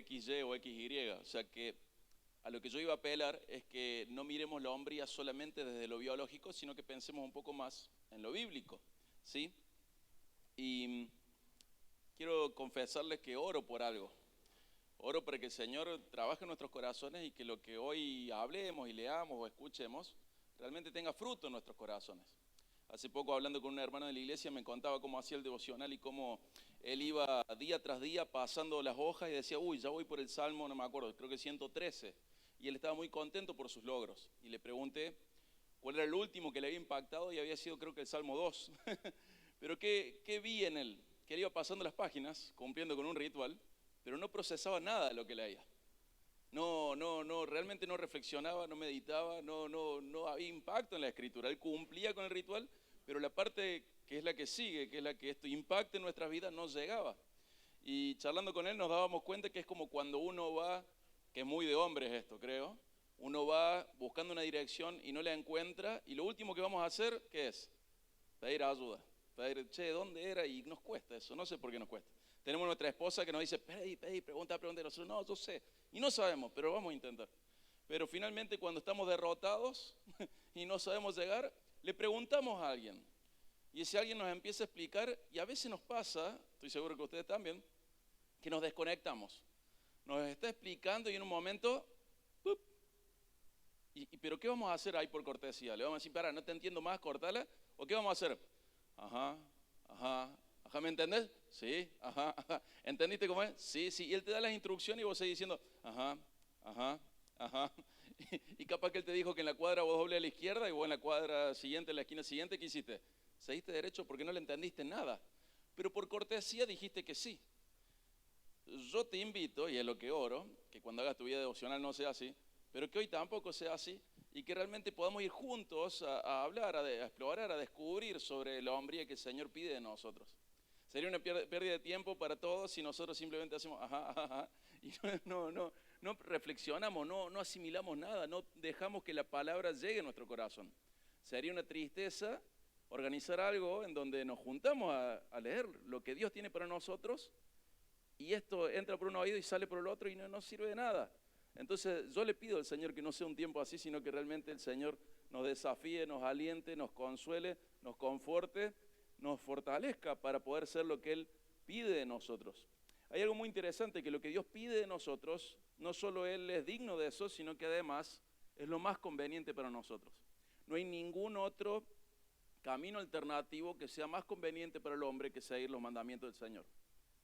XY o XY. O sea que a lo que yo iba a apelar es que no miremos la hombría solamente desde lo biológico, sino que pensemos un poco más en lo bíblico, ¿sí? Y quiero confesarles que oro por algo. Oro para que el Señor trabaje en nuestros corazones y que lo que hoy hablemos y leamos o escuchemos realmente tenga fruto en nuestros corazones. Hace poco, hablando con un hermano de la iglesia, me contaba cómo hacía el devocional y cómo él iba día tras día pasando las hojas y decía, uy, ya voy por el Salmo, no me acuerdo, creo que 113. Y él estaba muy contento por sus logros. Y le pregunté cuál era el último que le había impactado y había sido, creo que el Salmo 2. Pero ¿qué vi en él? Que él iba pasando las páginas, cumpliendo con un ritual, pero no procesaba nada de lo que leía. No, realmente no reflexionaba, no meditaba, no había impacto en la escritura. Él cumplía con el ritual, pero la parte que es la que sigue, que es la que esto impacte en nuestras vidas, no llegaba. Y charlando con él nos dábamos cuenta que es como cuando uno va, que es muy de hombres esto, creo, uno va buscando una dirección y no la encuentra, y lo último que vamos a hacer, ¿qué es? Pedir ayuda. Pedir, che, ¿dónde era? Y nos cuesta eso, no sé por qué nos cuesta. Tenemos nuestra esposa que nos dice, pedí, pregunta, y nosotros, no, yo sé. Y no sabemos, pero vamos a intentar. Pero finalmente cuando estamos derrotados y no sabemos llegar, le preguntamos a alguien. Y ese alguien nos empieza a explicar, y a veces nos pasa, estoy seguro que ustedes también, que nos desconectamos. Nos está explicando y en un momento, ¡pup! ¿Pero qué vamos a hacer ahí por cortesía? ¿Le vamos a decir, para, no te entiendo más, cortala? ¿O qué vamos a hacer? Ajá, ajá, ¿me entendés? Sí, ajá. ¿Entendiste cómo es? Sí. Y él te da las instrucciones y vos seguís diciendo, ajá. Y capaz que él te dijo que en la cuadra vos doble a la izquierda y vos en la cuadra siguiente, en la esquina siguiente, ¿qué hiciste? Seguiste derecho porque no le entendiste nada. Pero por cortesía dijiste que sí. Yo te invito, y es lo que oro, que cuando hagas tu vida devocional no sea así, pero que hoy tampoco sea así, y que realmente podamos ir juntos a hablar, a explorar, a descubrir sobre la hombría que el Señor pide de nosotros. Sería una pérdida de tiempo para todos si nosotros simplemente hacemos ajá, y no reflexionamos, no asimilamos nada, no dejamos que la palabra llegue a nuestro corazón. Sería una tristeza organizar algo en donde nos juntamos a leer lo que Dios tiene para nosotros, y esto entra por un oído y sale por el otro y no sirve de nada. Entonces yo le pido al Señor que no sea un tiempo así, sino que realmente el Señor nos desafíe, nos aliente, nos consuele, nos conforte, nos fortalezca para poder ser lo que Él pide de nosotros. Hay algo muy interesante, que lo que Dios pide de nosotros, no solo Él es digno de eso, sino que además es lo más conveniente para nosotros. No hay ningún otro camino alternativo que sea más conveniente para el hombre que seguir los mandamientos del Señor.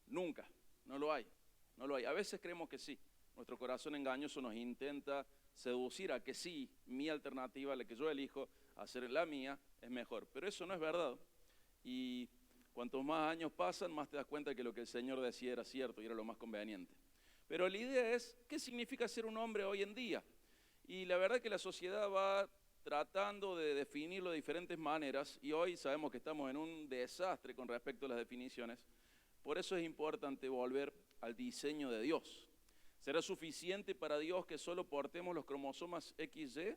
Nunca, no lo hay. A veces creemos que sí. Nuestro corazón engañoso nos intenta seducir a que sí, mi alternativa, la que yo elijo, hacer la mía, es mejor. Pero eso no es verdad. Y cuantos más años pasan, más te das cuenta que lo que el Señor decía era cierto y era lo más conveniente. Pero la idea es, ¿qué significa ser un hombre hoy en día? Y la verdad es que la sociedad va tratando de definirlo de diferentes maneras, y hoy sabemos que estamos en un desastre con respecto a las definiciones. Por eso es importante volver al diseño de Dios. ¿Será suficiente para Dios que solo portemos los cromosomas XY?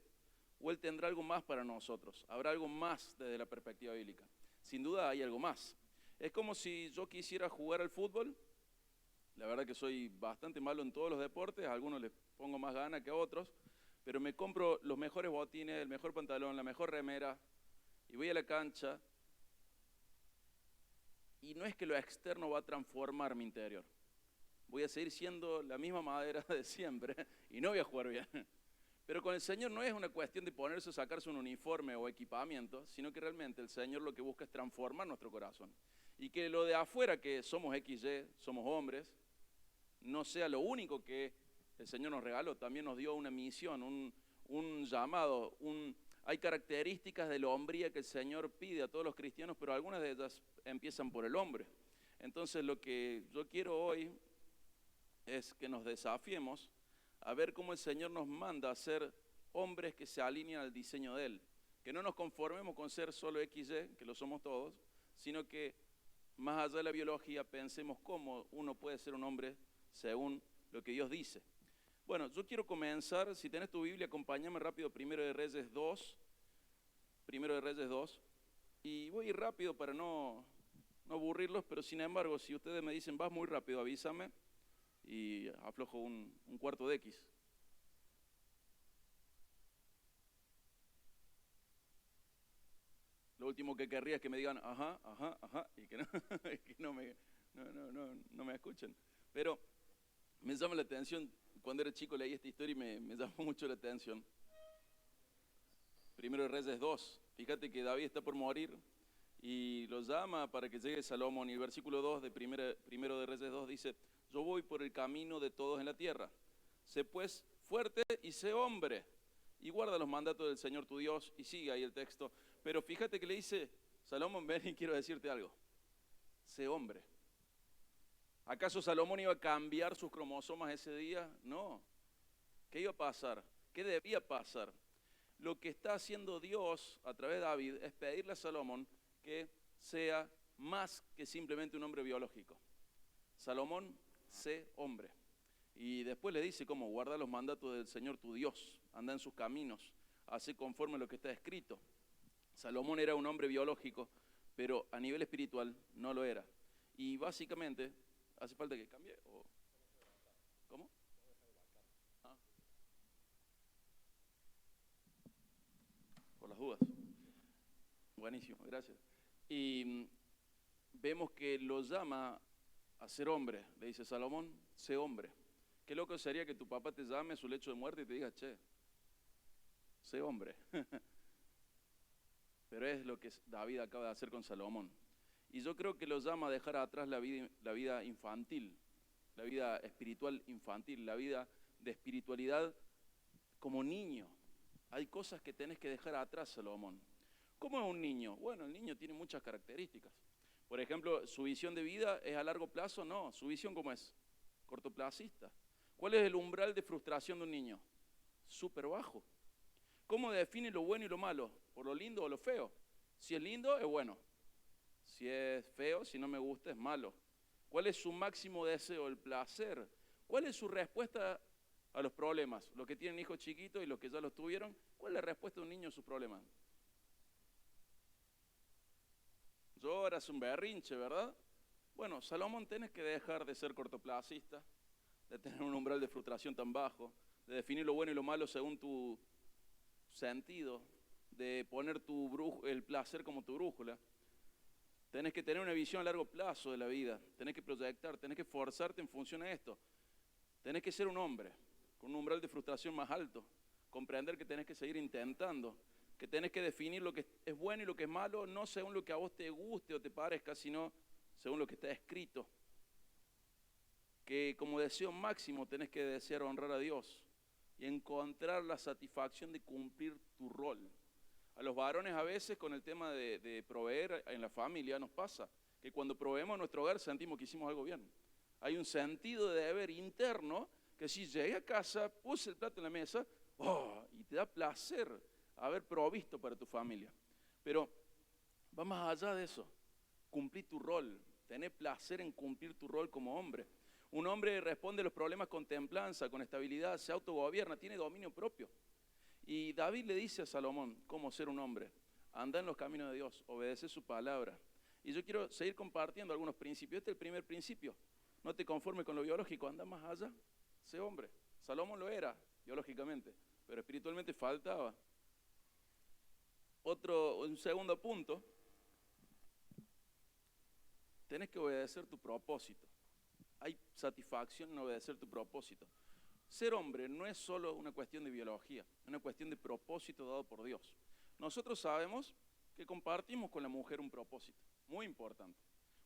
¿O Él tendrá algo más para nosotros? ¿Habrá algo más desde la perspectiva bíblica? Sin duda hay algo más. Es como si yo quisiera jugar al fútbol. La verdad que soy bastante malo en todos los deportes, a algunos les pongo más gana que a otros, pero me compro los mejores botines, el mejor pantalón, la mejor remera, y voy a la cancha, y no es que lo externo va a transformar mi interior. Voy a seguir siendo la misma madera de siempre y no voy a jugar bien. Pero con el Señor no es una cuestión de ponerse o sacarse un uniforme o equipamiento, sino que realmente el Señor lo que busca es transformar nuestro corazón. Y que lo de afuera, que somos XY, somos hombres, no sea lo único que el Señor nos regaló. También nos dio una misión, un llamado. Hay características de la hombría que el Señor pide a todos los cristianos, pero algunas de ellas empiezan por el hombre. Entonces lo que yo quiero hoy es que nos desafiemos a ver cómo el Señor nos manda a ser hombres que se alinean al diseño de Él. Que no nos conformemos con ser solo XY, que lo somos todos, sino que más allá de la biología pensemos cómo uno puede ser un hombre según lo que Dios dice. Bueno, yo quiero comenzar, si tenés tu Biblia, acompáñame rápido, Primero de Reyes 2, y voy a ir rápido para no aburrirlos, pero sin embargo, si ustedes me dicen, vas muy rápido, avísame. y aflojo un cuarto de X. Lo último que querría es que me digan, ajá, ajá, ajá, y que no, que no me escuchen. Pero me llama la atención, cuando era chico leí esta historia y me llamó mucho la atención. Primero de Reyes 2, fíjate que David está por morir y lo llama para que llegue Salomón. Y el versículo 2 de primero de Reyes 2 dice, yo voy por el camino de todos en la tierra. Sé pues fuerte y sé hombre, y guarda los mandatos del Señor tu Dios. Y sigue ahí el texto. Pero fíjate que le dice, Salomón, ven y quiero decirte algo. Sé hombre. ¿Acaso Salomón iba a cambiar sus cromosomas ese día? No. ¿Qué iba a pasar? ¿Qué debía pasar? Lo que está haciendo Dios a través de David es pedirle a Salomón que sea más que simplemente un hombre biológico. Salomón, sé hombre. Y después le dice cómo guarda los mandatos del Señor tu Dios, anda en sus caminos, hace conforme a lo que está escrito. Salomón era un hombre biológico, pero a nivel espiritual no lo era. Y básicamente, ¿hace falta que cambie? ¿Cómo? Ah, por las dudas. Buenísimo, gracias. Y vemos que lo llama a ser hombre. Le dice, Salomón, sé hombre. Qué loco sería que tu papá te llame a su lecho de muerte y te diga, che, sé hombre. Pero es lo que David acaba de hacer con Salomón. Y yo creo que lo llama a dejar atrás la vida infantil, la vida espiritual infantil, la vida de espiritualidad como niño. Hay cosas que tenés que dejar atrás, Salomón. ¿Cómo es un niño? Bueno, el niño tiene muchas características. Por ejemplo, ¿su visión de vida es a largo plazo? No. ¿Su visión cómo es? Cortoplacista. ¿Cuál es el umbral de frustración de un niño? Súper bajo. ¿Cómo define lo bueno y lo malo? ¿Por lo lindo o lo feo? Si es lindo, es bueno. Si es feo, si no me gusta, es malo. ¿Cuál es su máximo deseo? El placer. ¿Cuál es su respuesta a los problemas? Los que tienen hijos chiquitos y los que ya los tuvieron, ¿cuál es la respuesta de un niño a sus problemas? Lloras, un berrinche, ¿verdad? Bueno, Salomón, tenés que dejar de ser cortoplacista, de tener un umbral de frustración tan bajo, de definir lo bueno y lo malo según tu sentido, de poner el placer como tu brújula. Tenés que tener una visión a largo plazo de la vida, tenés que proyectar, tenés que forzarte en función a esto. Tenés que ser un hombre con un umbral de frustración más alto, comprender que tenés que seguir intentando, que tenés que definir lo que es bueno y lo que es malo, no según lo que a vos te guste o te parezca, sino según lo que está escrito. Que como deseo máximo tenés que desear honrar a Dios y encontrar la satisfacción de cumplir tu rol. A los varones a veces con el tema de proveer en la familia nos pasa que cuando proveemos nuestro hogar sentimos que hicimos algo bien. Hay un sentido de deber interno que si llegué a casa, puse el plato en la mesa, y te da placer haber provisto para tu familia. Pero va más allá de eso, cumplir tu rol, tener placer en cumplir tu rol como hombre. Un hombre responde a los problemas con templanza, con estabilidad, se autogobierna, tiene dominio propio. Y David le dice a Salomón cómo ser un hombre. Anda en los caminos de Dios, obedece su palabra. Y yo quiero seguir compartiendo algunos principios. Este es el primer principio. No te conformes con lo biológico, anda más allá, sé hombre. Salomón lo era, biológicamente, pero espiritualmente faltaba. Un segundo punto, tenés que obedecer tu propósito. Hay satisfacción en obedecer tu propósito. Ser hombre no es solo una cuestión de biología, es una cuestión de propósito dado por Dios. Nosotros sabemos que compartimos con la mujer un propósito muy importante.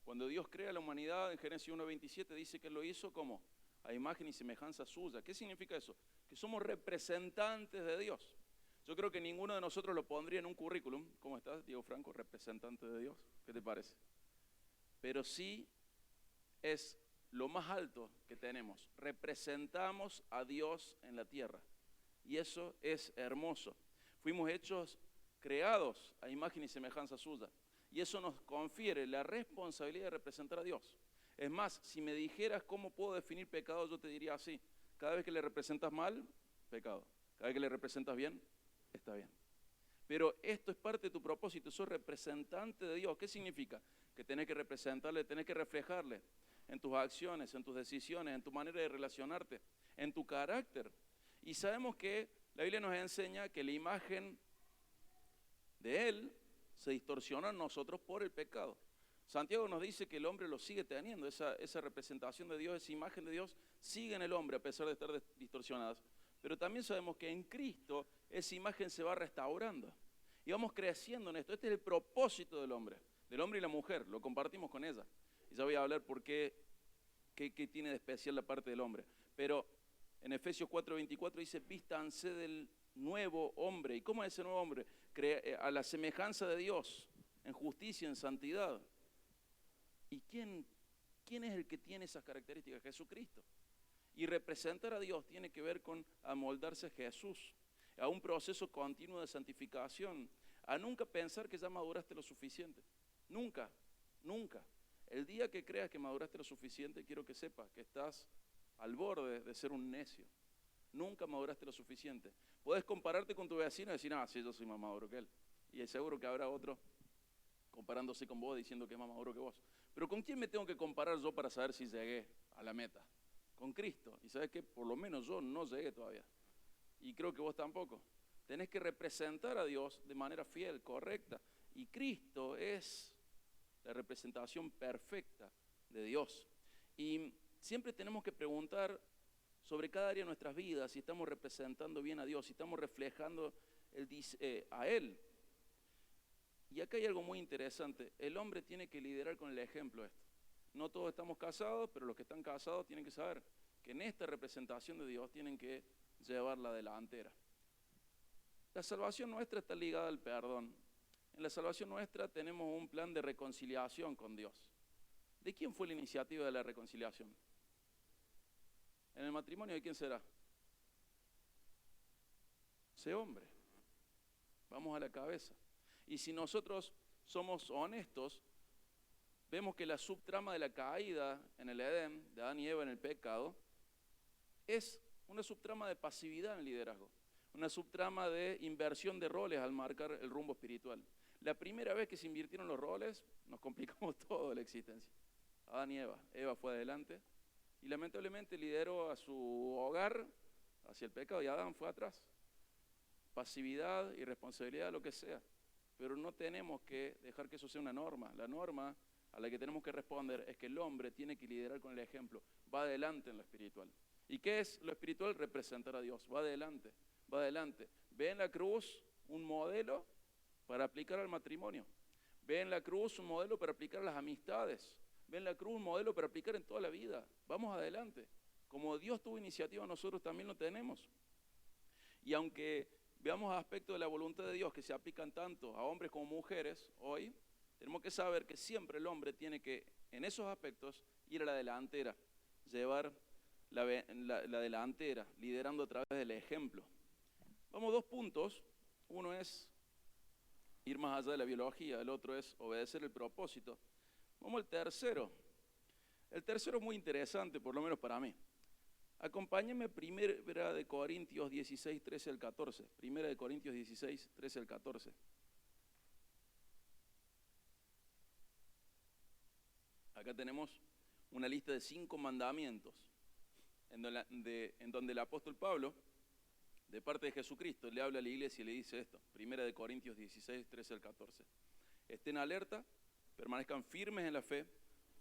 Cuando Dios crea la humanidad, en Génesis 1:27 dice que lo hizo como a imagen y semejanza suya. ¿Qué significa eso? Que somos representantes de Dios. Yo creo que ninguno de nosotros lo pondría en un currículum. ¿Cómo estás, Diego Franco, representante de Dios? ¿Qué te parece? Pero sí es lo más alto que tenemos. Representamos a Dios en la tierra. Y eso es hermoso. Fuimos creados a imagen y semejanza suya. Y eso nos confiere la responsabilidad de representar a Dios. Es más, si me dijeras cómo puedo definir pecado, yo te diría así. Cada vez que le representas mal, pecado. Cada vez que le representas bien, está bien. Pero esto es parte de tu propósito, sos representante de Dios. ¿Qué significa? Que tenés que representarle, tenés que reflejarle. en tus acciones, en tus decisiones, en tu manera de relacionarte, en tu carácter. Y sabemos que la Biblia nos enseña que la imagen de Él se distorsiona en nosotros por el pecado. Santiago nos dice que el hombre lo sigue teniendo, esa representación de Dios, esa imagen de Dios sigue en el hombre a pesar de estar distorsionadas. Pero también sabemos que en Cristo esa imagen se va restaurando y vamos creciendo en esto. Este es el propósito del hombre y la mujer, lo compartimos con ella. Y ya voy a hablar por qué tiene de especial la parte del hombre. Pero en Efesios 4:24 dice, vístanse del nuevo hombre. ¿Y cómo es ese nuevo hombre? A la semejanza de Dios, en justicia, en santidad. ¿Y quién es el que tiene esas características? Jesucristo. Y representar a Dios tiene que ver con amoldarse a Jesús, a un proceso continuo de santificación, a nunca pensar que ya maduraste lo suficiente. Nunca, nunca. El día que creas que maduraste lo suficiente, quiero que sepas que estás al borde de ser un necio. Nunca maduraste lo suficiente. Puedes compararte con tu vecino y decir, sí, yo soy más maduro que él. Y es seguro que habrá otro comparándose con vos, diciendo que es más maduro que vos. Pero ¿con quién me tengo que comparar yo para saber si llegué a la meta? Con Cristo. Y sabes que por lo menos yo no llegué todavía. Y creo que vos tampoco. Tenés que representar a Dios de manera fiel, correcta. Y Cristo es la representación perfecta de Dios. Y siempre tenemos que preguntar sobre cada área de nuestras vidas si estamos representando bien a Dios, si estamos reflejando a Él. Y acá hay algo muy interesante. El hombre tiene que liderar con el ejemplo esto. No todos estamos casados, pero los que están casados tienen que saber que en esta representación de Dios tienen que llevar la delantera. La salvación nuestra está ligada al perdón. En la salvación nuestra tenemos un plan de reconciliación con Dios. ¿De quién fue la iniciativa de la reconciliación? En el matrimonio, ¿de quién será? Ese hombre. Vamos a la cabeza. Y si nosotros somos honestos, vemos que la subtrama de la caída en el Edén, de Adán y Eva en el pecado, es una subtrama de pasividad en el liderazgo, una subtrama de inversión de roles al marcar el rumbo espiritual. La primera vez que se invirtieron los roles, nos complicamos todo la existencia. Adán y Eva. Eva fue adelante y lamentablemente lideró a su hogar hacia el pecado y Adán fue atrás. Pasividad, irresponsabilidad, lo que sea. Pero no tenemos que dejar que eso sea una norma. La norma a la que tenemos que responder es que el hombre tiene que liderar con el ejemplo. Va adelante en lo espiritual. ¿Y qué es lo espiritual? Representar a Dios. Va adelante, va adelante. Ve en la cruz un modelo para aplicar al matrimonio. Ve en la cruz un modelo para aplicar a las amistades. Ve en la cruz un modelo para aplicar en toda la vida. Vamos adelante. Como Dios tuvo iniciativa, nosotros también lo tenemos. Y aunque veamos aspectos de la voluntad de Dios que se aplican tanto a hombres como mujeres, hoy tenemos que saber que siempre el hombre tiene que, en esos aspectos, ir a la delantera, llevar la delantera, liderando a través del ejemplo. Vamos, 2 puntos. Uno es ir más allá de la biología, el otro es obedecer el propósito. Vamos al tercero. El tercero es muy interesante, por lo menos para mí. Acompáñenme a 1 Corintios 16, 13 al 14. 1 Corintios 16, 13 al 14. Acá tenemos una lista de 5 mandamientos en donde el apóstol Pablo, de parte de Jesucristo, le habla a la iglesia y le dice esto. 1 Corintios 16, 13 al 14. Estén alerta, permanezcan firmes en la fe,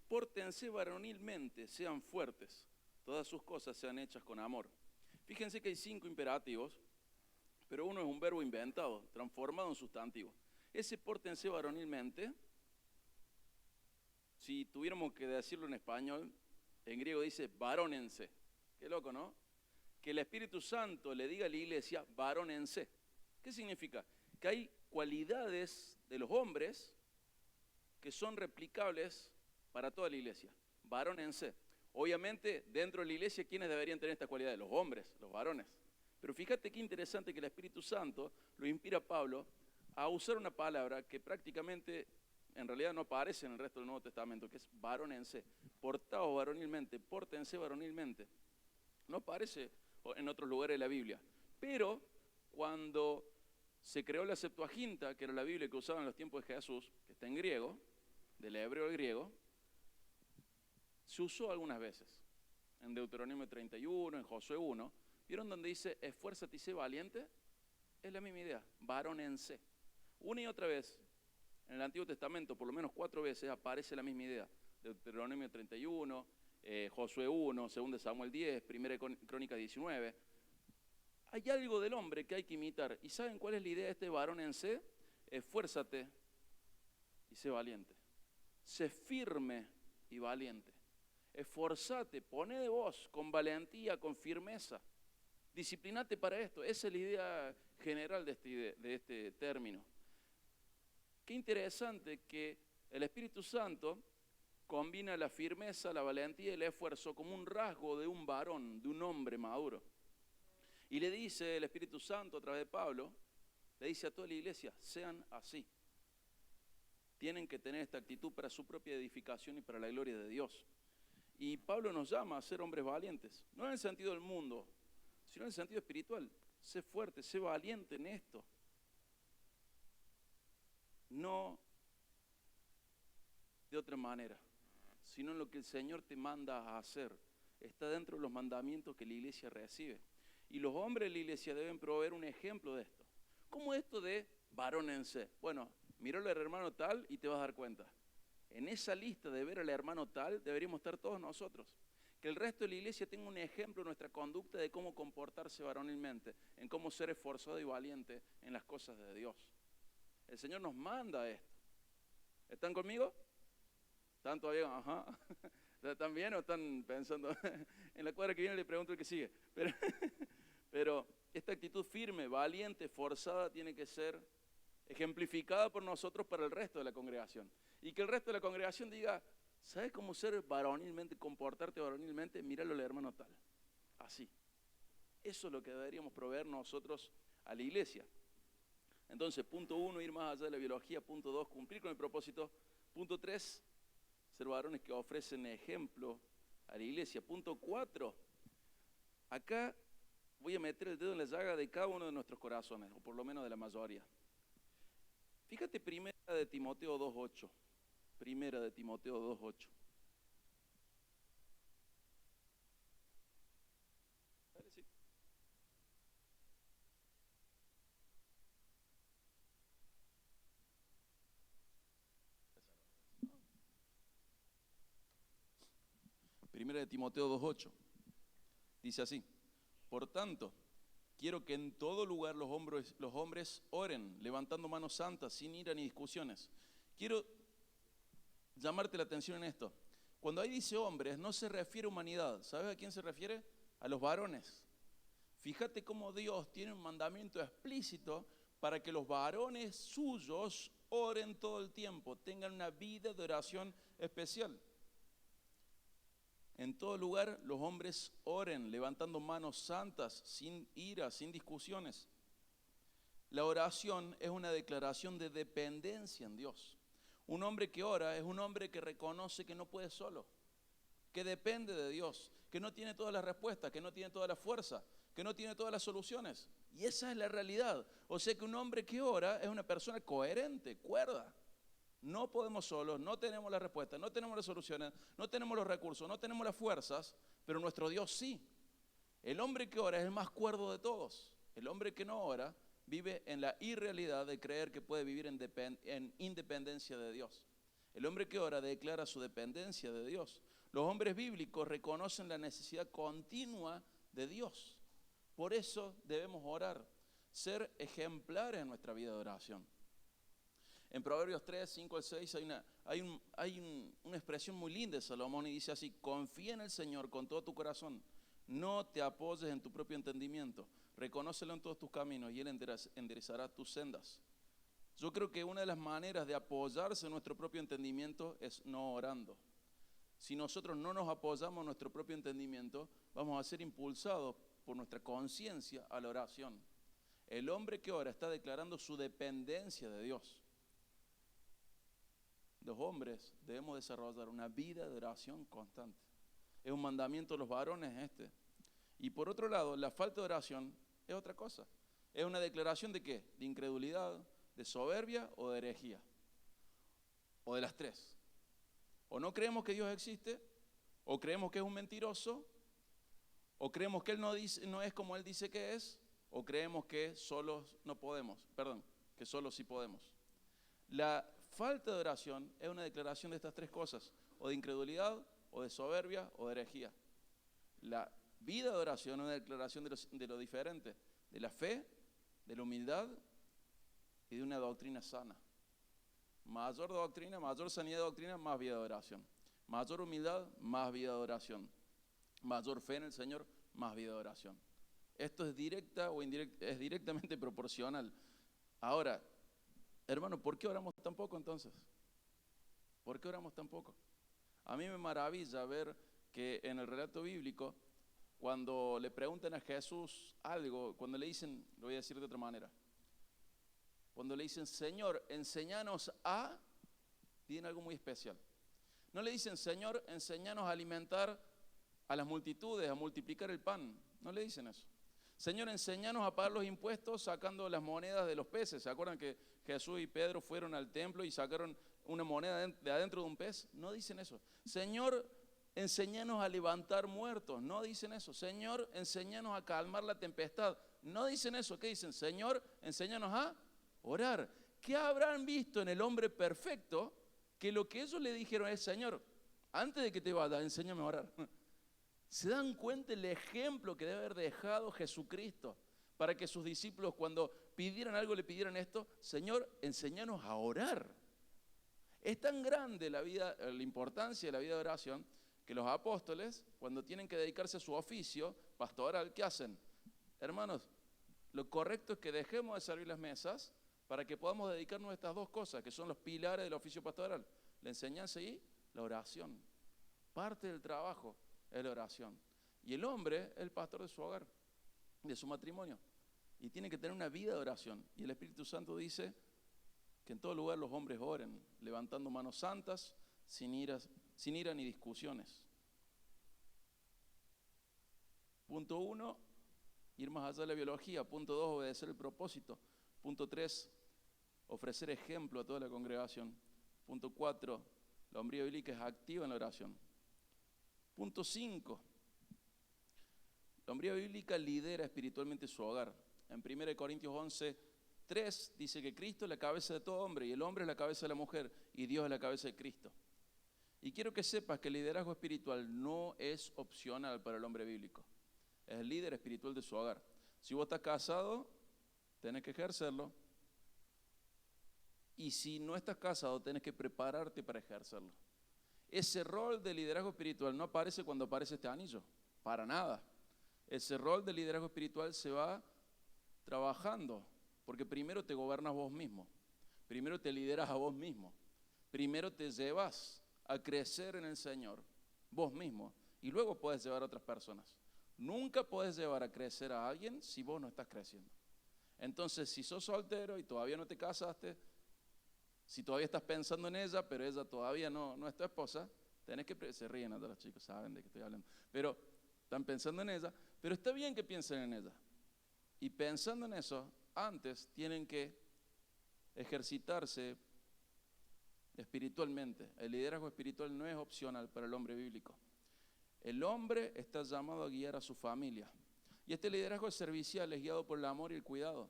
pórtense varonilmente, sean fuertes. Todas sus cosas sean hechas con amor. Fíjense que hay 5 imperativos, pero uno es un verbo inventado, transformado en sustantivo. Ese pórtense varonilmente, si tuviéramos que decirlo en español, en griego dice varónense. Qué loco, ¿no? Que el Espíritu Santo le diga a la iglesia varónense. ¿Qué significa? Que hay cualidades de los hombres que son replicables para toda la iglesia. Varónense. Obviamente, dentro de la iglesia, ¿quiénes deberían tener estas cualidades? Los hombres, los varones. Pero fíjate qué interesante que el Espíritu Santo lo inspira a Pablo a usar una palabra que prácticamente, en realidad no aparece en el resto del Nuevo Testamento, que es varónense. Portaos varonilmente, pórtense varonilmente. No aparece en otros lugares de la Biblia. Pero cuando se creó la Septuaginta, que era la Biblia que usaban en los tiempos de Jesús, que está en griego, del hebreo al griego, Se usó algunas veces, en Deuteronomio 31, en Josué 1. ¿Vieron donde dice, esfuérzate y sé valiente? Es la misma idea, varónense. Una y otra vez, en el Antiguo Testamento, por lo menos 4 veces, aparece la misma idea. Deuteronomio 31, Josué 1, 2 Samuel 10, 1 Crónicas 19. Hay algo del hombre que hay que imitar. ¿Y saben cuál es la idea de este varónense? Esfuérzate y sé valiente. Sé firme y valiente. Esforzate, poné de vos con valentía, con firmeza. Disciplinate para esto. Esa es la idea general de este término. Qué interesante que el Espíritu Santo combina la firmeza, la valentía y el esfuerzo como un rasgo de un varón, de un hombre maduro. Y le dice el Espíritu Santo a través de Pablo, le dice a toda la iglesia, sean así. Tienen que tener esta actitud para su propia edificación y para la gloria de Dios. Y Pablo nos llama a ser hombres valientes, no en el sentido del mundo, sino en el sentido espiritual. Sé fuerte, sé valiente en esto. No de otra manera, sino en lo que el Señor te manda a hacer. Está dentro de los mandamientos que la iglesia recibe. Y los hombres de la iglesia deben proveer un ejemplo de esto. ¿Cómo esto de varónense? Bueno, míralo al hermano tal y te vas a dar cuenta. En esa lista de ver al hermano tal deberíamos estar todos nosotros. Que el resto de la iglesia tenga un ejemplo en nuestra conducta de cómo comportarse varonilmente, en cómo ser esforzado y valiente en las cosas de Dios. El Señor nos manda esto. ¿Están conmigo? ¿Están todavía? Ajá. ¿Están bien o están pensando? En la cuadra que viene le pregunto el que sigue. Pero esta actitud firme, valiente, esforzada tiene que ser ejemplificada por nosotros para el resto de la congregación. Y que el resto de la congregación diga, ¿sabes cómo ser varonilmente, comportarte varonilmente? Míralo al hermano tal. Así. Eso es lo que deberíamos proveer nosotros a la iglesia. Entonces, punto 1, ir más allá de la biología. Punto 2, cumplir con el propósito. Punto 3, ser varones que ofrecen ejemplo a la iglesia. Punto 4, acá voy a meter el dedo en la llaga de cada uno de nuestros corazones, o por lo menos de la mayoría. Fíjate, primera de Timoteo 2.8. Primera de Timoteo 2.8. Sí. Primera de Timoteo 2.8. Dice así, por tanto, quiero que en todo lugar los hombres oren, levantando manos santas, sin ira ni discusiones. Quiero llamarte la atención en esto. Cuando ahí dice hombres, no se refiere a humanidad. ¿Sabes a quién se refiere? A los varones. Fíjate cómo Dios tiene un mandamiento explícito para que los varones suyos oren todo el tiempo, tengan una vida de oración especial. En todo lugar los hombres oren, levantando manos santas, sin ira, sin discusiones. La oración es una declaración de dependencia en Dios. Un hombre que ora es un hombre que reconoce que no puede solo, que depende de Dios, que no tiene todas las respuestas, que no tiene toda la fuerza, que no tiene todas las soluciones. Y esa es la realidad. O sea que un hombre que ora es una persona coherente, cuerda. No podemos solos, no tenemos las respuestas, no tenemos las soluciones, no tenemos los recursos, no tenemos las fuerzas, pero nuestro Dios sí. El hombre que ora es el más cuerdo de todos. El hombre que no ora vive en la irrealidad de creer que puede vivir en independencia de Dios. El hombre que ora declara su dependencia de Dios. Los hombres bíblicos reconocen la necesidad continua de Dios. Por eso debemos orar, ser ejemplares en nuestra vida de oración. En Proverbios 3, 5 al 6 hay una expresión muy linda de Salomón y dice así, confía en el Señor con todo tu corazón, no te apoyes en tu propio entendimiento, reconócelo en todos tus caminos y Él enderezará tus sendas. Yo creo que una de las maneras de apoyarse en nuestro propio entendimiento es no orando. Si nosotros no nos apoyamos en nuestro propio entendimiento, vamos a ser impulsados por nuestra conciencia a la oración. El hombre que ora está declarando su dependencia de Dios. Los hombres debemos desarrollar una vida de oración constante. Es un mandamiento de los varones este. Y por otro lado, la falta de oración es otra cosa. Es una declaración de ¿qué? De incredulidad, de soberbia o de herejía. O de las tres. O no creemos que Dios existe, O creemos que es un mentiroso, o creemos que él no es como él dice que es, o creemos que solos no podemos, que solo sí podemos. La falta de oración es una declaración de estas tres cosas, o de incredulidad, o de soberbia, o de herejía. La vida de oración es una declaración de lo diferente, de la fe, de la humildad y de una doctrina sana. Mayor doctrina, mayor sanidad de doctrina, más vida de oración. Mayor humildad, más vida de oración. Mayor fe en el Señor, más vida de oración. Esto es directa o indirecta, es directamente proporcional. Ahora, hermano, ¿por qué oramos tan poco entonces? ¿Por qué oramos tan poco? A mí me maravilla ver que en el relato bíblico, cuando le preguntan a Jesús algo, cuando le dicen, lo voy a decir de otra manera, cuando le dicen, Señor, enséñanos a, piden algo muy especial. No le dicen, Señor, enséñanos a alimentar a las multitudes, a multiplicar el pan. No le dicen eso. Señor, enséñanos a pagar los impuestos sacando las monedas de los peces. ¿Se acuerdan que Jesús y Pedro fueron al templo y sacaron una moneda de adentro de un pez? No dicen eso. Señor, enséñanos a levantar muertos. No dicen eso. Señor, enséñanos a calmar la tempestad. No dicen eso. ¿Qué dicen? Señor, enséñanos a orar. ¿Qué habrán visto en el hombre perfecto que lo que ellos le dijeron es, Señor, antes de que te vayas, enséñame a orar? ¿Se dan cuenta el ejemplo que debe haber dejado Jesucristo para que sus discípulos cuando pidieran algo le pidieran esto? Señor, enséñanos a orar. Es tan grande la importancia de la vida de oración que los apóstoles, cuando tienen que dedicarse a su oficio pastoral, ¿qué hacen? Hermanos, lo correcto es que dejemos de servir las mesas para que podamos dedicarnos a estas dos cosas, que son los pilares del oficio pastoral, la enseñanza y la oración. Parte del trabajo es la oración. Y el hombre es el pastor de su hogar, de su matrimonio. Y tiene que tener una vida de oración. Y el Espíritu Santo dice que en todo lugar los hombres oren, levantando manos santas, sin ira ni discusiones. Punto 1, ir más allá de la biología. Punto 2, obedecer el propósito. Punto 3, ofrecer ejemplo a toda la congregación. Punto 4, la hombría bíblica es activa en la oración. Punto 5, la hombría bíblica lidera espiritualmente su hogar. En 1 Corintios 11:3 dice que Cristo es la cabeza de todo hombre y el hombre es la cabeza de la mujer y Dios es la cabeza de Cristo. Y quiero que sepas que el liderazgo espiritual no es opcional para el hombre bíblico. Es el líder espiritual de su hogar. Si vos estás casado, tenés que ejercerlo. Y si no estás casado, tenés que prepararte para ejercerlo. Ese rol de liderazgo espiritual no aparece cuando aparece este anillo, para nada. Ese rol de liderazgo espiritual se va trabajando, porque primero te gobiernas vos mismo, primero te lideras a vos mismo, primero te llevas a crecer en el Señor, vos mismo, y luego puedes llevar a otras personas. Nunca puedes llevar a crecer a alguien si vos no estás creciendo. Entonces, si sos soltero y todavía no te casaste, si todavía estás pensando en ella, pero ella todavía no es tu esposa, tenés que, se ríen a todos los chicos, saben de qué estoy hablando, pero están pensando en ella, pero está bien que piensen en ella. Y pensando en eso, antes tienen que ejercitarse espiritualmente. El liderazgo espiritual no es opcional para el hombre bíblico. El hombre está llamado a guiar a su familia. Y este liderazgo servicial es guiado por el amor y el cuidado.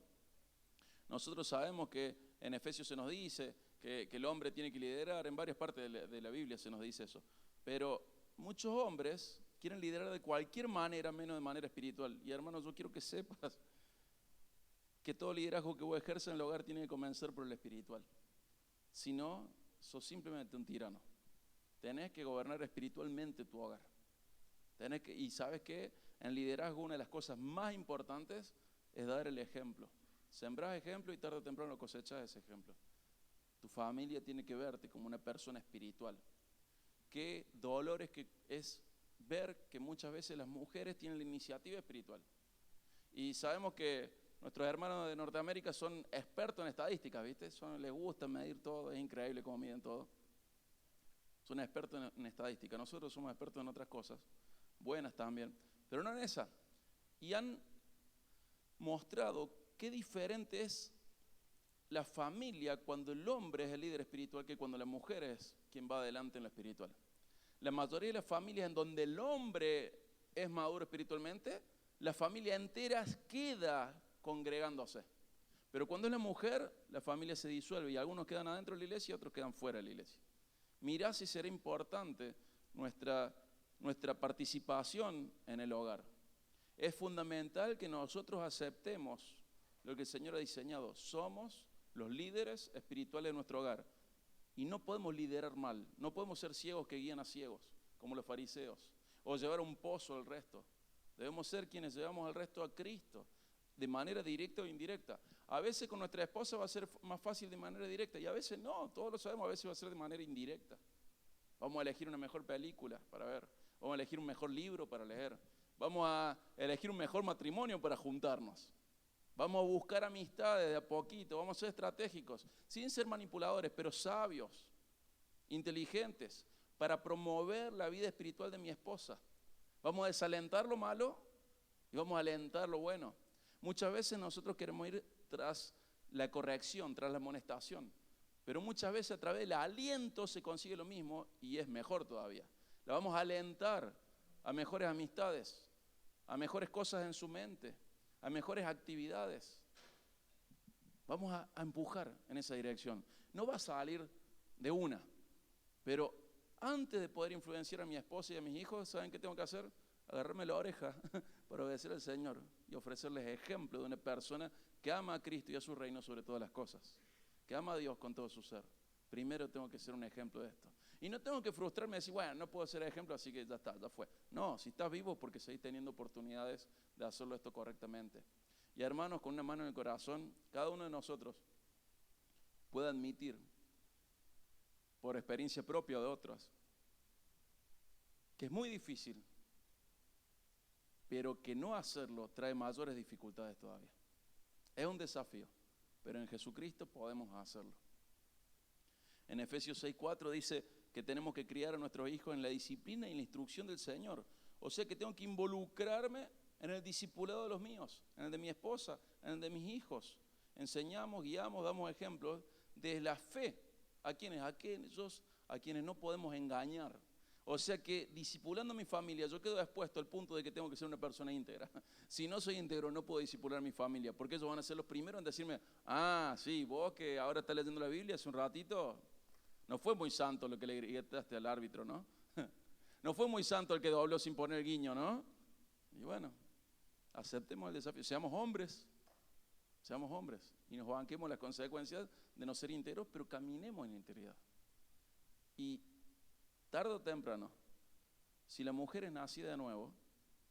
Nosotros sabemos que en Efesios se nos dice que el hombre tiene que liderar, en varias partes de la Biblia se nos dice eso. Pero muchos hombres quieren liderar de cualquier manera, menos de manera espiritual. Y hermanos, yo quiero que sepas que todo liderazgo que vos ejerces en el hogar tiene que comenzar por el espiritual. Si no, sos simplemente un tirano. Tenés que gobernar espiritualmente tu hogar. Y sabes que en liderazgo una de las cosas más importantes es dar el ejemplo. Sembrás ejemplo y tarde o temprano cosechás ese ejemplo. Tu familia tiene que verte como una persona espiritual. Qué dolor es ver que muchas veces las mujeres tienen la iniciativa espiritual. Y sabemos que nuestros hermanos de Norteamérica son expertos en estadísticas, ¿viste? Les gusta medir todo, es increíble cómo miden todo. Son expertos en estadística. Nosotros somos expertos en otras cosas, buenas también, pero no en esa. Y han mostrado qué diferente es la familia cuando el hombre es el líder espiritual que cuando la mujer es quien va adelante en lo espiritual. La mayoría de las familias en donde el hombre es maduro espiritualmente, la familia entera queda congregándose. Pero cuando es la mujer, la familia se disuelve y algunos quedan adentro de la iglesia y otros quedan fuera de la iglesia. Mirá si será importante nuestra participación en el hogar. Es fundamental que nosotros aceptemos lo que el Señor ha diseñado. Somos los líderes espirituales de nuestro hogar. Y no podemos liderar mal, no podemos ser ciegos que guían a ciegos, como los fariseos, o llevar un pozo al resto. Debemos ser quienes llevamos al resto a Cristo, de manera directa o indirecta. A veces con nuestra esposa va a ser más fácil de manera directa, y a veces no, todos lo sabemos, a veces va a ser de manera indirecta. Vamos a elegir una mejor película para ver, vamos a elegir un mejor libro para leer, vamos a elegir un mejor matrimonio para juntarnos. Vamos a buscar amistades de a poquito, vamos a ser estratégicos, sin ser manipuladores, pero sabios, inteligentes, para promover la vida espiritual de mi esposa. Vamos a desalentar lo malo y vamos a alentar lo bueno. Muchas veces nosotros queremos ir tras la corrección, tras la amonestación, pero muchas veces a través del aliento se consigue lo mismo y es mejor todavía. La vamos a alentar a mejores amistades, a mejores cosas en su mente, a mejores actividades. Vamos a empujar en esa dirección. No va a salir de una, pero antes de poder influenciar a mi esposa y a mis hijos, ¿saben qué tengo que hacer? Agarrarme la oreja para obedecer al Señor y ofrecerles ejemplo de una persona que ama a Cristo y a su reino sobre todas las cosas, que ama a Dios con todo su ser. Primero tengo que ser un ejemplo de esto. Y no tengo que frustrarme y decir, bueno, no puedo ser ejemplo, así que ya está, ya fue. No, si estás vivo es porque seguís teniendo oportunidades de hacerlo esto correctamente. Y hermanos, con una mano en el corazón, cada uno de nosotros puede admitir, por experiencia propia o de otras, que es muy difícil, pero que no hacerlo trae mayores dificultades todavía. Es un desafío, pero en Jesucristo podemos hacerlo. En Efesios 6:4 dice que tenemos que criar a nuestros hijos en la disciplina y en la instrucción del Señor. O sea que tengo que involucrarme en el discipulado de los míos, en el de mi esposa, en el de mis hijos. Enseñamos, guiamos, damos ejemplos de la fe a quienes no podemos engañar. O sea que discipulando a mi familia, yo quedo expuesto al punto de que tengo que ser una persona íntegra. Si no soy íntegro, no puedo discipular a mi familia, porque ellos van a ser los primeros en decirme, sí, vos que ahora estás leyendo la Biblia hace un ratito, no fue muy santo lo que le gritaste al árbitro, ¿no? No fue muy santo el que dobló sin poner guiño, ¿no? Y bueno, aceptemos el desafío, seamos hombres y nos banquemos las consecuencias de no ser íntegros, pero caminemos en integridad. Y tarde o temprano, si la mujer es nacida de nuevo,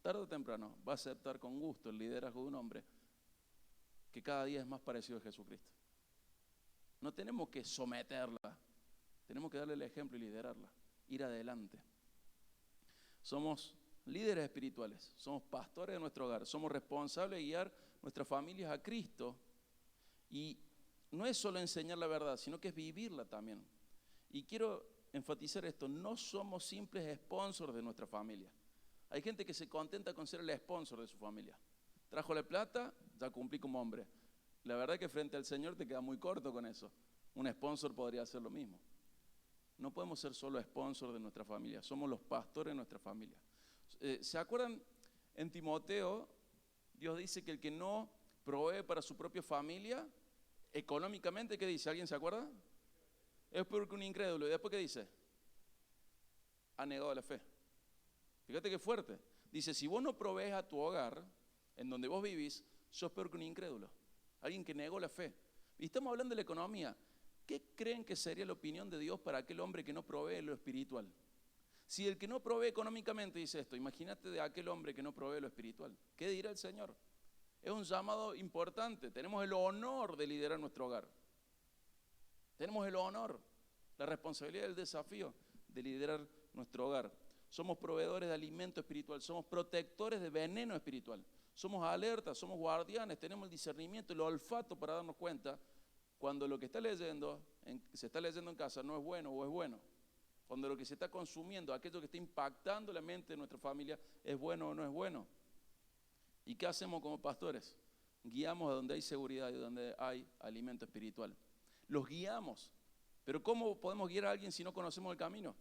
tarde o temprano va a aceptar con gusto el liderazgo de un hombre que cada día es más parecido a Jesucristo. No tenemos que someterla, tenemos que darle el ejemplo y liderarla, ir adelante. Somos líderes espirituales, somos pastores de nuestro hogar, somos responsables de guiar nuestras familias a Cristo. Y no es solo enseñar la verdad, sino que es vivirla también. Y quiero enfatizar esto, no somos simples sponsors de nuestra familia. Hay gente que se contenta con ser el sponsor de su familia. Trajo la plata, ya cumplí como hombre. La verdad que frente al Señor te queda muy corto con eso. Un sponsor podría hacer lo mismo. No podemos ser solo sponsors de nuestra familia, somos los pastores de nuestra familia. ¿Se acuerdan? En Timoteo, Dios dice que el que no provee para su propia familia, económicamente, ¿qué dice? ¿Alguien se acuerda? Es peor que un incrédulo. ¿Y después qué dice? Ha negado la fe. Fíjate qué fuerte. Dice, si vos no provees a tu hogar, en donde vos vivís, sos peor que un incrédulo. Alguien que negó la fe. Y estamos hablando de la economía. ¿Qué creen que sería la opinión de Dios para aquel hombre que no provee lo espiritual? Si el que no provee económicamente dice esto, imagínate de aquel hombre que no provee lo espiritual. ¿Qué dirá el Señor? Es un llamado importante. Tenemos el honor de liderar nuestro hogar. Tenemos el honor, la responsabilidad y el desafío de liderar nuestro hogar. Somos proveedores de alimento espiritual, somos protectores de veneno espiritual. Somos alertas, somos guardianes, tenemos el discernimiento, el olfato para darnos cuenta cuando lo que se está leyendo en casa no es bueno o es bueno. Cuando lo que se está consumiendo, aquello que está impactando la mente de nuestra familia, es bueno o no es bueno. ¿Y qué hacemos como pastores? Guiamos a donde hay seguridad y donde hay alimento espiritual. Los guiamos. Pero ¿cómo podemos guiar a alguien si no conocemos el camino?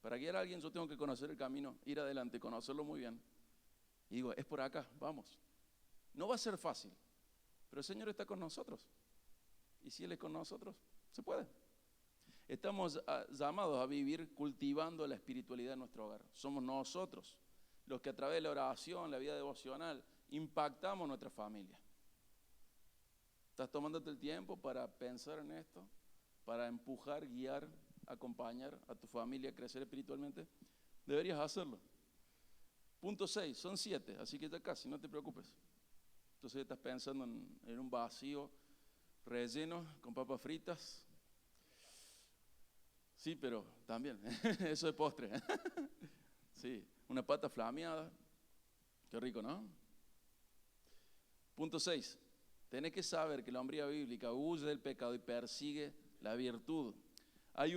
Para guiar a alguien yo tengo que conocer el camino, ir adelante, conocerlo muy bien. Y digo, es por acá, vamos. No va a ser fácil, pero el Señor está con nosotros. Y si Él es con nosotros, se puede. Estamos llamados a vivir cultivando la espiritualidad en nuestro hogar. Somos nosotros los que a través de la oración, la vida devocional, impactamos nuestra familia. ¿Estás tomándote el tiempo para pensar en esto? Para empujar, guiar, acompañar a tu familia a crecer espiritualmente. Deberías hacerlo. Punto 6, son 7, así que ya casi, no te preocupes. Entonces estás pensando en un vacío relleno con papas fritas. Sí, pero también, eso es postre. Sí, una pata flameada. Qué rico, ¿no? Punto 6. Tenés que saber que la hombría bíblica huye del pecado y persigue la virtud. Hay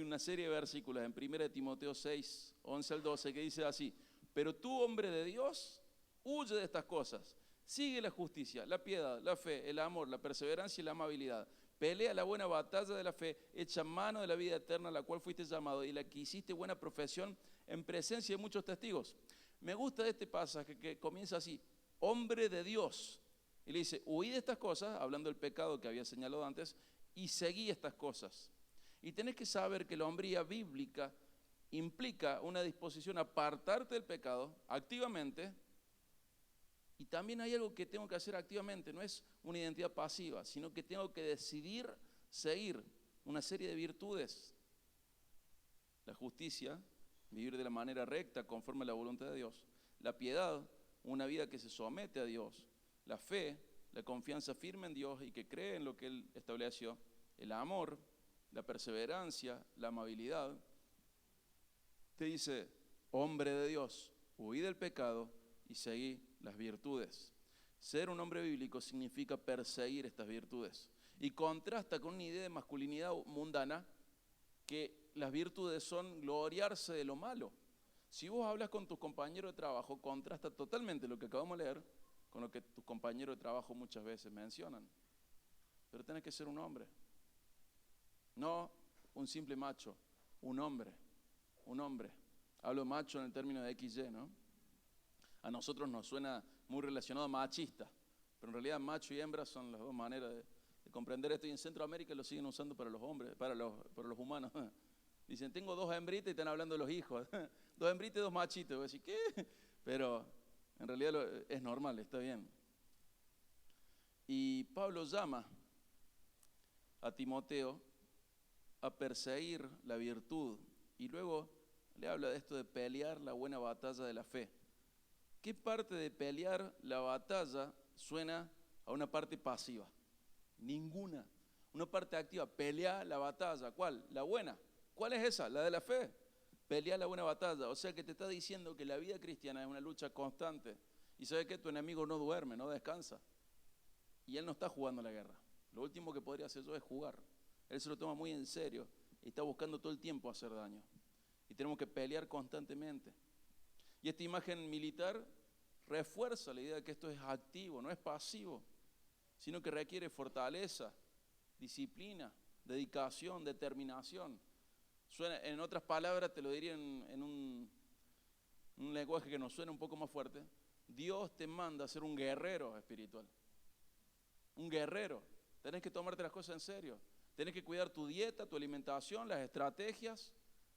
una serie de versículos en 1 Timoteo 6, 11 al 12 que dice así: pero tú, hombre de Dios, huye de estas cosas. Sigue la justicia, la piedad, la fe, el amor, la perseverancia y la amabilidad. Pelea la buena batalla de la fe, echa mano de la vida eterna a la cual fuiste llamado y la que hiciste buena profesión en presencia de muchos testigos. Me gusta de este pasaje que comienza así: hombre de Dios. Y le dice, huí de estas cosas, hablando del pecado que había señalado antes, y seguí estas cosas. Y tenés que saber que la hombría bíblica implica una disposición a apartarte del pecado activamente. Y también hay algo que tengo que hacer activamente, no es una identidad pasiva, sino que tengo que decidir seguir una serie de virtudes. La justicia, vivir de la manera recta, conforme a la voluntad de Dios. La piedad, una vida que se somete a Dios. La fe, la confianza firme en Dios y que cree en lo que Él estableció. El amor, la perseverancia, la amabilidad. Te dice, hombre de Dios, huí del pecado y seguí las virtudes. Ser un hombre bíblico significa perseguir estas virtudes. Y contrasta con una idea de masculinidad mundana que las virtudes son gloriarse de lo malo. Si vos hablas con tus compañeros de trabajo, contrasta totalmente lo que acabamos de leer con lo que tus compañeros de trabajo muchas veces mencionan. Pero tenés que ser un hombre. No un simple macho, un hombre. Un hombre. Hablo macho en el término de XY, ¿no? A nosotros nos suena muy relacionado a machista, pero en realidad macho y hembra son las dos maneras de comprender esto. Y en Centroamérica lo siguen usando para los hombres, para los humanos. Dicen, tengo 2 hembritas y están hablando de los hijos. 2 hembritas y 2 machitos. Voy a decir, ¿qué? Pero en realidad es normal, está bien. Y Pablo llama a Timoteo a perseguir la virtud. Y luego le habla de esto de pelear la buena batalla de la fe. ¿Qué parte de pelear la batalla suena a una parte pasiva? Ninguna. Una parte activa, pelea la batalla. ¿Cuál? La buena. ¿Cuál es esa? La de la fe. Pelea la buena batalla. O sea que te está diciendo que la vida cristiana es una lucha constante. Y sabes que tu enemigo no duerme, no descansa. Y él no está jugando la guerra. Lo último que podría hacer yo es jugar. Él se lo toma muy en serio y está buscando todo el tiempo hacer daño. Y tenemos que pelear constantemente. Y esta imagen militar refuerza la idea de que esto es activo, no es pasivo, sino que requiere fortaleza, disciplina, dedicación, determinación. Suena, en otras palabras, te lo diría en un lenguaje que nos suena un poco más fuerte. Dios te manda a ser un guerrero espiritual. Un guerrero. Tenés que tomarte las cosas en serio. Tenés que cuidar tu dieta, tu alimentación, las estrategias.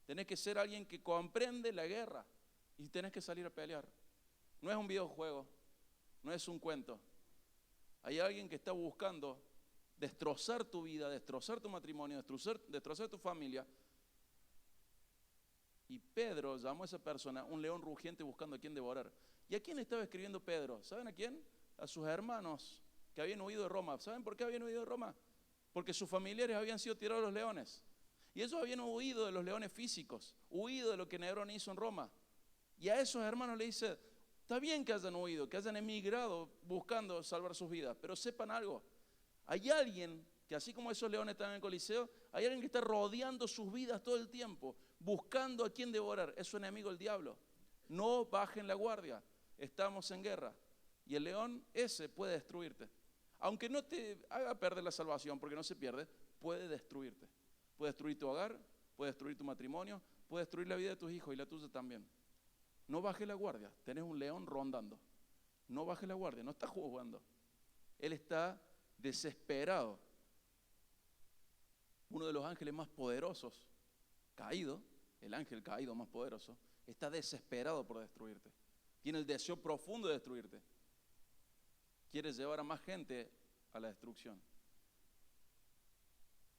Tenés que ser alguien que comprende la guerra. Y tenés que salir a pelear. No es un videojuego, no es un cuento. Hay alguien que está buscando destrozar tu vida, destrozar tu matrimonio, destrozar tu familia. Y Pedro llamó a esa persona un león rugiente buscando a quien devorar. ¿Y a quién estaba escribiendo Pedro? ¿Saben a quién? A sus hermanos que habían huido de Roma. ¿Saben por qué habían huido de Roma? Porque sus familiares habían sido tirados a los leones. Y ellos habían huido de los leones físicos, huido de lo que Nerón hizo en Roma. Y a esos hermanos le dice, está bien que hayan huido, que hayan emigrado buscando salvar sus vidas, pero sepan algo, hay alguien que así como esos leones están en el Coliseo, hay alguien que está rodeando sus vidas todo el tiempo, buscando a quien devorar. Es su enemigo el diablo. No bajen la guardia, estamos en guerra. Y el león ese puede destruirte. Aunque no te haga perder la salvación, porque no se pierde, puede destruirte. Puede destruir tu hogar, puede destruir tu matrimonio, puede destruir la vida de tus hijos y la tuya también. No bajes la guardia, tenés un león rondando. No bajes la guardia, no está jugando. Él está desesperado. Uno de los ángeles más poderosos, caído, el ángel caído más poderoso, está desesperado por destruirte. Tiene el deseo profundo de destruirte. Quiere llevar a más gente a la destrucción.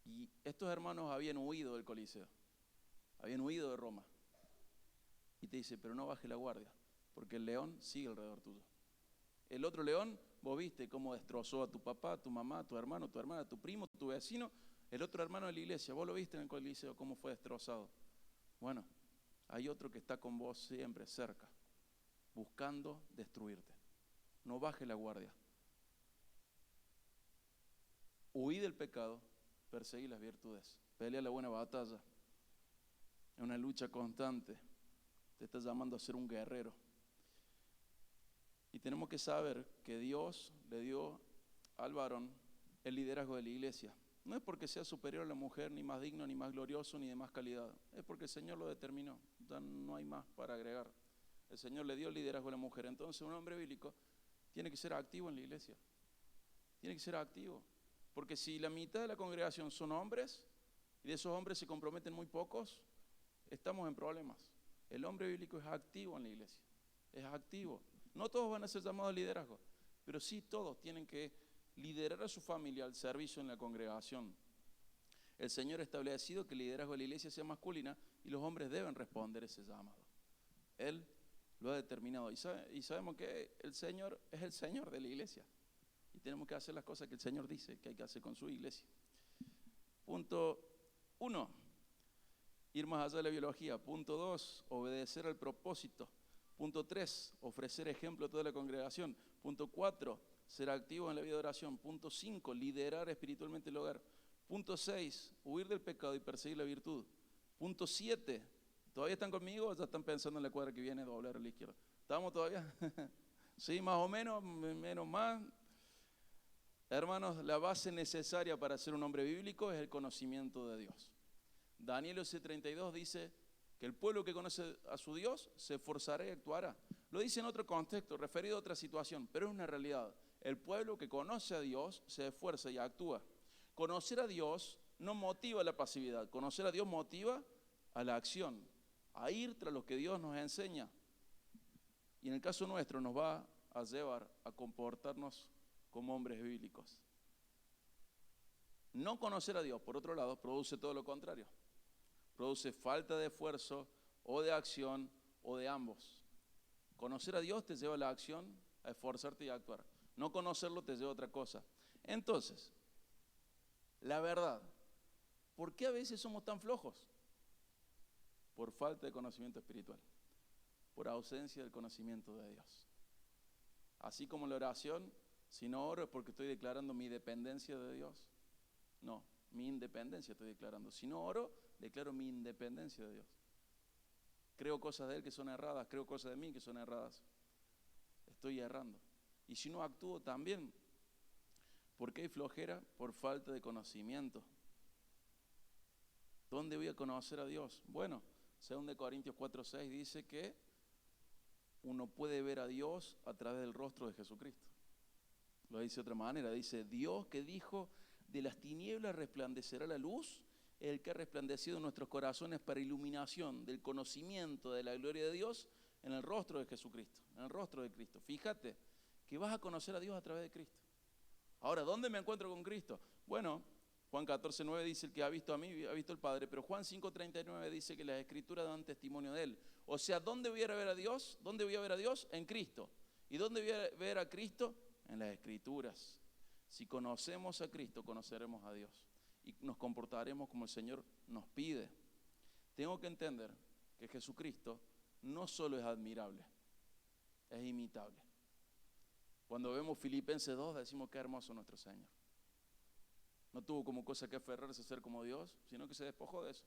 Y estos hermanos habían huido del Coliseo, habían huido de Roma. Y te dice, pero no baje la guardia, porque el león sigue alrededor tuyo. El otro león, vos viste cómo destrozó a tu papá, a tu mamá, a tu hermano, a tu hermana, a tu primo, a tu vecino. El otro hermano de la iglesia, vos lo viste en el Coliseo, cómo fue destrozado. Bueno, hay otro que está con vos siempre cerca, buscando destruirte. No baje la guardia. Huí del pecado, perseguí las virtudes, pelea la buena batalla. Es una lucha constante. Te está llamando a ser un guerrero. Y tenemos que saber que Dios le dio al varón el liderazgo de la iglesia. No es porque sea superior a la mujer, ni más digno, ni más glorioso, ni de más calidad. Es porque el Señor lo determinó. Ya no hay más para agregar. El Señor le dio el liderazgo a la mujer. Entonces un hombre bíblico tiene que ser activo en la iglesia. Tiene que ser activo. Porque si la mitad de la congregación son hombres, y de esos hombres se comprometen muy pocos, estamos en problemas. El hombre bíblico es activo en la iglesia. Es activo. No todos van a ser llamados al liderazgo, pero sí todos tienen que liderar a su familia al servicio en la congregación. El Señor ha establecido que el liderazgo de la iglesia sea masculina y los hombres deben responder ese llamado. Él lo ha determinado. Y sabemos que el Señor es el Señor de la iglesia. Y tenemos que hacer las cosas que el Señor dice que hay que hacer con su iglesia. Punto 1, ir más allá de la biología. Punto 2, obedecer al propósito. Punto 3, ofrecer ejemplo a toda la congregación. Punto 4, ser activo en la vida de oración. Punto 5, liderar espiritualmente el hogar. Punto 6, huir del pecado y perseguir la virtud. Punto 7, ¿todavía están conmigo o ya están pensando en la cuadra que viene doblar a la izquierda? ¿Estamos todavía? Sí, más o menos, menos más. Hermanos, la base necesaria para ser un hombre bíblico es el conocimiento de Dios. Daniel 11:32 dice que el pueblo que conoce a su Dios se esforzará y actuará. Lo dice en otro contexto, referido a otra situación, pero es una realidad. El pueblo que conoce a Dios se esfuerza y actúa. Conocer a Dios no motiva la pasividad, conocer a Dios motiva a la acción, a ir tras lo que Dios nos enseña. Y en el caso nuestro nos va a llevar a comportarnos como hombres bíblicos. No conocer a Dios, por otro lado, produce todo lo contrario. Produce falta de esfuerzo o de acción o de ambos. Conocer a Dios te lleva a la acción, a esforzarte y a actuar. No conocerlo te lleva a otra cosa. Entonces, la verdad, ¿por qué a veces somos tan flojos? Por falta de conocimiento espiritual, por ausencia del conocimiento de Dios. Así como la oración, si no oro es porque estoy declarando mi dependencia de Dios. No, mi independencia estoy declarando. Si no oro, declaro mi independencia de Dios. Creo cosas de Él que son erradas, creo cosas de mí que son erradas. Estoy errando. Y si no actúo también, ¿por qué hay flojera? Por falta de conocimiento. ¿Dónde voy a conocer a Dios? Bueno, 2 Corintios 4:6 dice que uno puede ver a Dios a través del rostro de Jesucristo. Lo dice de otra manera, dice, Dios que dijo, de las tinieblas resplandecerá la luz, el que ha resplandecido en nuestros corazones para iluminación del conocimiento de la gloria de Dios en el rostro de Jesucristo, en el rostro de Cristo. Fíjate que vas a conocer a Dios a través de Cristo. Ahora, ¿dónde me encuentro con Cristo? Bueno, Juan 14:9 dice, el que ha visto a mí, ha visto al Padre, pero Juan 5:39 dice que las Escrituras dan testimonio de Él. O sea, ¿dónde voy a ver a Dios? ¿Dónde voy a ver a Dios? En Cristo. ¿Y dónde voy a ver a Cristo? En las Escrituras. Si conocemos a Cristo, conoceremos a Dios y nos comportaremos como el Señor nos pide. Tengo que entender que Jesucristo no solo es admirable, es imitable. Cuando vemos Filipenses 2 decimos qué hermoso nuestro Señor. No tuvo como cosa que aferrarse a ser como Dios, sino que se despojó de eso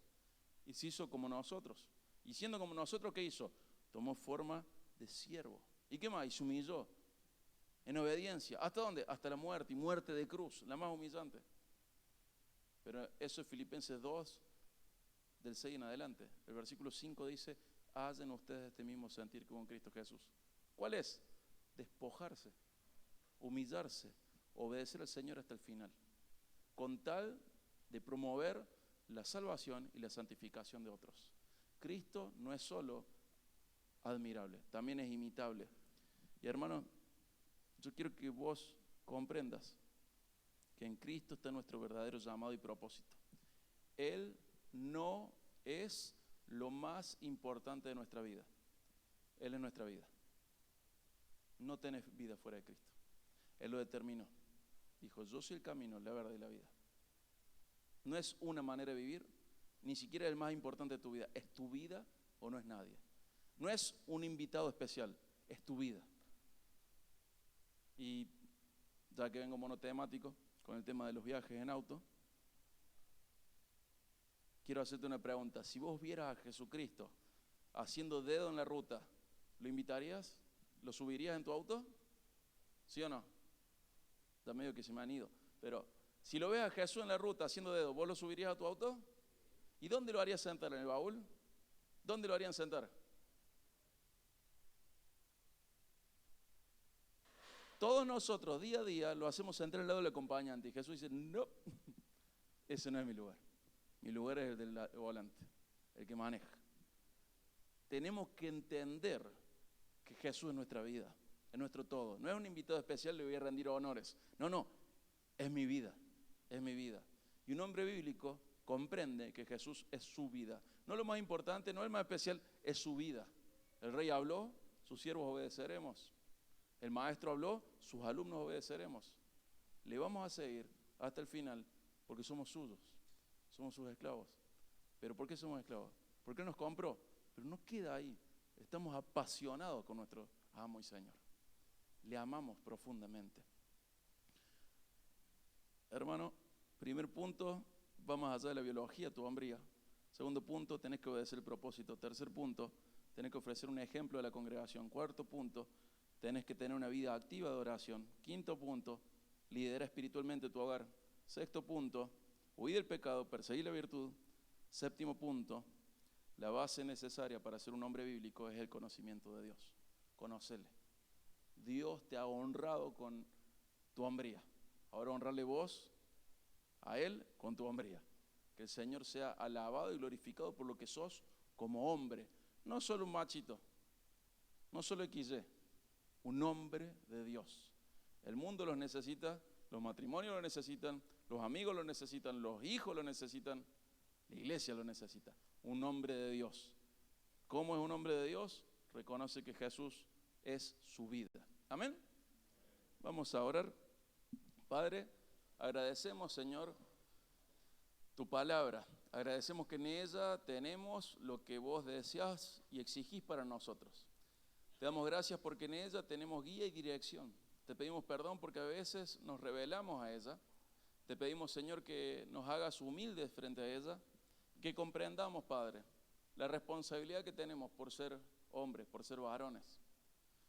y se hizo como nosotros. Y siendo como nosotros, ¿qué hizo? Tomó forma de siervo. ¿Y qué más? Y se humilló en obediencia. ¿Hasta dónde? Hasta la muerte, y muerte de cruz, la más humillante. Pero eso es Filipenses 2, del 6 en adelante. El versículo 5 dice, hacen ustedes este mismo sentir como en Cristo Jesús. ¿Cuál es? Despojarse, humillarse, obedecer al Señor hasta el final, con tal de promover la salvación y la santificación de otros. Cristo no es solo admirable, también es imitable. Y hermano, yo quiero que vos comprendas que en Cristo está nuestro verdadero llamado y propósito. Él no es lo más importante de nuestra vida. Él es nuestra vida. No tenés vida fuera de Cristo. Él lo determinó. Dijo, yo soy el camino, la verdad y la vida. No es una manera de vivir, ni siquiera el más importante de tu vida. Es tu vida o no es nadie. No es un invitado especial, es tu vida. Y ya que vengo monotemático con el tema de los viajes en auto, quiero hacerte una pregunta. Si vos vieras a Jesucristo haciendo dedo en la ruta, ¿lo invitarías? ¿Lo subirías en tu auto? ¿Sí o no? Ya medio que se me han ido. Pero si lo ves a Jesús en la ruta haciendo dedo, ¿vos lo subirías a tu auto? ¿Y dónde lo harías sentar? ¿En el baúl? ¿Dónde lo harían sentar? Todos nosotros día a día lo hacemos sentar al lado del acompañante. Y Jesús dice, no, ese no es mi lugar. Mi lugar es el del volante, el que maneja. Tenemos que entender que Jesús es nuestra vida, es nuestro todo. No es un invitado especial, le voy a rendir honores. No, es mi vida, es mi vida. Y un hombre bíblico comprende que Jesús es su vida. No lo más importante, no el más especial, es su vida. El rey habló, sus siervos obedeceremos. El maestro habló, sus alumnos obedeceremos. Le vamos a seguir hasta el final porque somos suyos, somos sus esclavos. ¿Pero por qué somos esclavos? Porque Él nos compró. Pero no queda ahí. Estamos apasionados con nuestro amo y Señor. Le amamos profundamente. Hermano, primer punto, va más allá de la biología, tu hombría. Segundo punto, tenés que obedecer el propósito. Tercer punto, tenés que ofrecer un ejemplo a la congregación. Cuarto punto, tenés que tener una vida activa de oración. Quinto punto, lidera espiritualmente tu hogar. Sexto punto, huir del pecado, perseguir la virtud. Séptimo punto, la base necesaria para ser un hombre bíblico es el conocimiento de Dios. Conocele. Dios te ha honrado con tu hombría. Ahora honrarle vos a Él con tu hombría. Que el Señor sea alabado y glorificado por lo que sos como hombre. No solo un machito, no solo XY, un hombre de Dios. El mundo los necesita, los matrimonios lo necesitan, los amigos lo necesitan, los hijos lo necesitan, la iglesia lo necesita. Un hombre de Dios. ¿Cómo es un hombre de Dios? Reconoce que Jesús es su vida. Amén. Vamos a orar. Padre, agradecemos, Señor, tu palabra. Agradecemos que en ella tenemos lo que vos deseás y exigís para nosotros. Te damos gracias porque en ella tenemos guía y dirección. Te pedimos perdón porque a veces nos rebelamos a ella. Te pedimos, Señor, que nos hagas humildes frente a ella, que comprendamos, Padre, la responsabilidad que tenemos por ser hombres, por ser varones.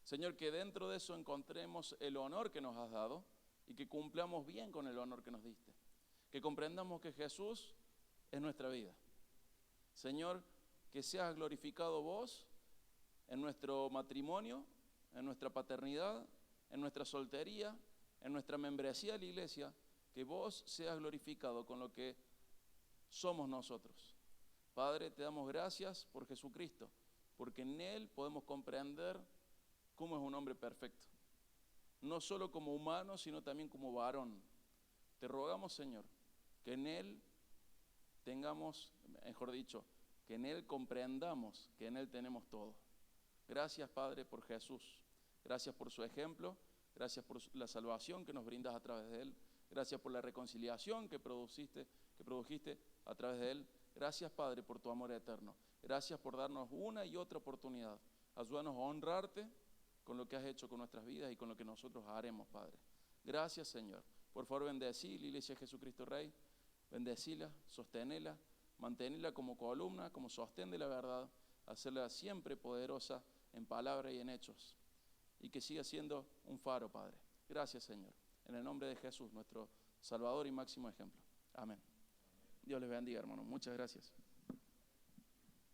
Señor, que dentro de eso encontremos el honor que nos has dado y que cumplamos bien con el honor que nos diste. Que comprendamos que Jesús es nuestra vida. Señor, que seas glorificado vos en nuestro matrimonio, en nuestra paternidad, en nuestra soltería, en nuestra membresía de la iglesia, que vos seas glorificado con lo que somos nosotros. Padre, te damos gracias por Jesucristo, porque en Él podemos comprender cómo es un hombre perfecto. No solo como humano, sino también como varón. Te rogamos, Señor, que en Él tengamos, mejor dicho, que en Él comprendamos que en Él tenemos todo. Gracias, Padre, por Jesús. Gracias por su ejemplo. Gracias por la salvación que nos brindas a través de Él. Gracias por la reconciliación que produjiste a través de Él. Gracias, Padre, por tu amor eterno. Gracias por darnos una y otra oportunidad. Ayúdanos a honrarte con lo que has hecho con nuestras vidas y con lo que nosotros haremos, Padre. Gracias, Señor. Por favor, bendecí la Iglesia de Jesucristo Rey. Bendecila, sostenela, mantenela como columna, como sostén de la verdad. Hacerla siempre poderosa en palabra y en hechos. Y que siga siendo un faro, Padre. Gracias, Señor. En el nombre de Jesús, nuestro Salvador y máximo ejemplo. Amén. Dios les bendiga, hermanos. Muchas gracias.